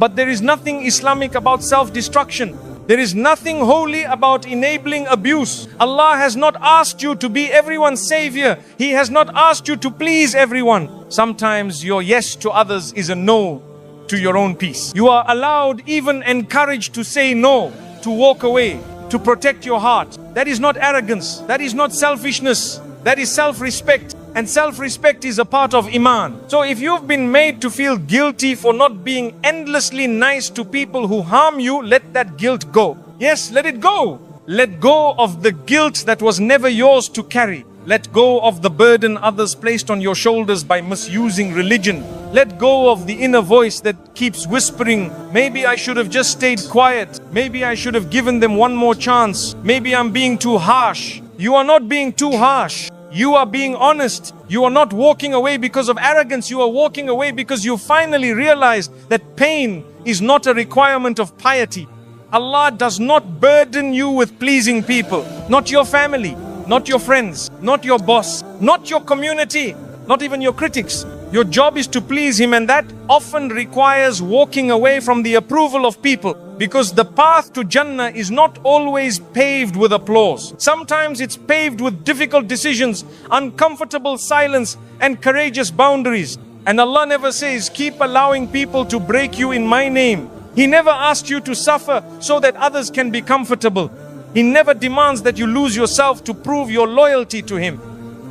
But there is nothing Islamic about self-destruction. There is nothing holy about enabling abuse. Allah has not asked you to be everyone's savior. He has not asked you to please everyone. Sometimes your yes to others is a no to your own peace. You are allowed, even encouraged, to say no, to walk away, to protect your heart. That is not arrogance. That is not selfishness. That is self-respect. And self-respect is a part of Iman. So if you've been made to feel guilty for not being endlessly nice to people who harm you, let that guilt go. Yes, let it go. Let go of the guilt that was never yours to carry. Let go of the burden others placed on your shoulders by misusing religion. Let go of the inner voice that keeps whispering, maybe I should have just stayed quiet. Maybe I should have given them one more chance. Maybe I'm being too harsh. You are not being too harsh. You are being honest. You are not walking away because of arrogance. You are walking away because you finally realized that pain is not a requirement of piety. Allah does not burden you with pleasing people. Not your family, not your friends, not your boss, not your community, not even your critics. Your job is to please Him, and that often requires walking away from the approval of people. Because the path to Jannah is not always paved with applause. Sometimes it's paved with difficult decisions, uncomfortable silence, and courageous boundaries. And Allah never says, keep allowing people to break you in my name. He never asked you to suffer so that others can be comfortable. He never demands that you lose yourself to prove your loyalty to Him.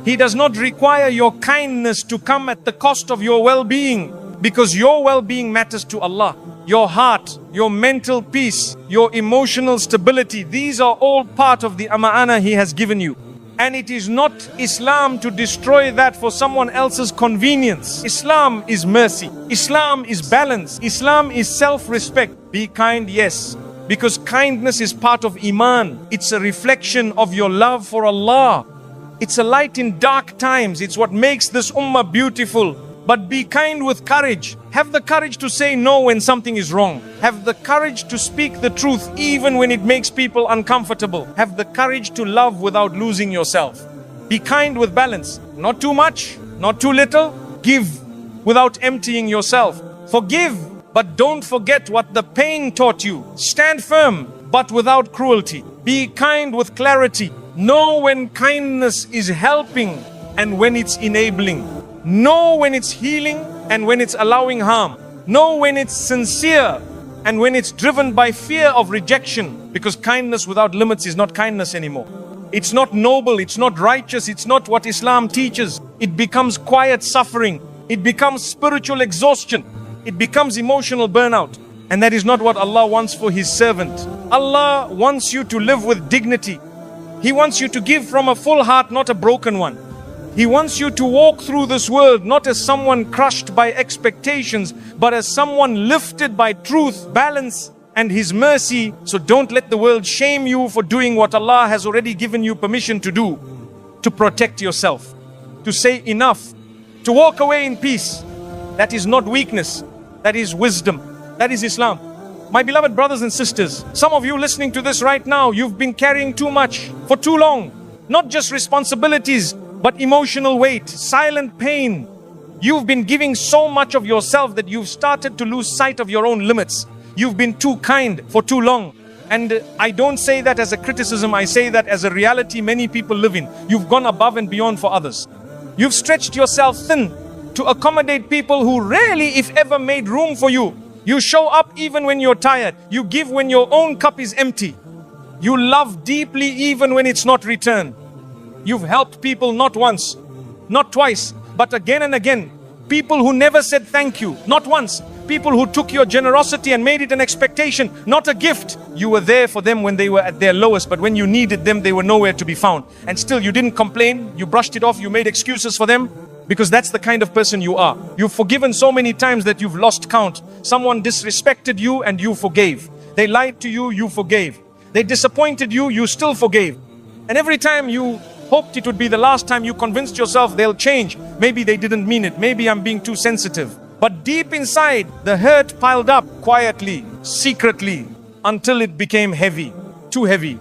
He does not require your kindness to come at the cost of your well-being, because your well-being matters to Allah. Your heart, your mental peace, your emotional stability, these are all part of the ama'ana He has given you. And it is not Islam to destroy that for someone else's convenience. Islam is mercy. Islam is balance. Islam is self-respect. Be kind, yes, because kindness is part of Iman. It's a reflection of your love for Allah. It's a light in dark times. It's what makes this ummah beautiful. But be kind with courage. Have the courage to say no when something is wrong. Have the courage to speak the truth even when it makes people uncomfortable. Have the courage to love without losing yourself. Be kind with balance. Not too much, not too little. Give without emptying yourself. Forgive, but don't forget what the pain taught you. Stand firm, but without cruelty. Be kind with clarity. Know when kindness is helping and when it's enabling. Know when it's healing and when it's allowing harm. Know when it's sincere and when it's driven by fear of rejection. Because kindness without limits is not kindness anymore. It's not noble, it's not righteous, it's not what Islam teaches. It becomes quiet suffering. It becomes spiritual exhaustion. It becomes emotional burnout. And that is not what Allah wants for His servant. Allah wants you to live with dignity. He wants you to give from a full heart, not a broken one. He wants you to walk through this world not as someone crushed by expectations, but as someone lifted by truth, balance, and His mercy. So don't let the world shame you for doing what Allah has already given you permission to do. To protect yourself, to say enough, to walk away in peace. That is not weakness, that is wisdom, that is Islam. My beloved brothers and sisters, some of you listening to this right now, you've been carrying too much for too long. Not just responsibilities, but emotional weight, silent pain. You've been giving so much of yourself that you've started to lose sight of your own limits. You've been too kind for too long. And I don't say that as a criticism, I say that as a reality many people live in. You've gone above and beyond for others. You've stretched yourself thin to accommodate people who rarely, if ever, made room for you. You show up even when you're tired. You give when your own cup is empty. You love deeply even when it's not returned. You've helped people not once, not twice, but again and again. People who never said thank you, not once. People who took your generosity and made it an expectation, not a gift. You were there for them when they were at their lowest, but when you needed them, they were nowhere to be found. And still you didn't complain, you brushed it off, you made excuses for them. Because that's the kind of person you are. You've forgiven so many times that you've lost count. Someone disrespected you and you forgave. They lied to you, you forgave. They disappointed you, you still forgave. And every time you hoped it would be the last time, you convinced yourself they'll change. Maybe they didn't mean it. Maybe I'm being too sensitive. But deep inside, the hurt piled up quietly, secretly, until it became heavy, too heavy.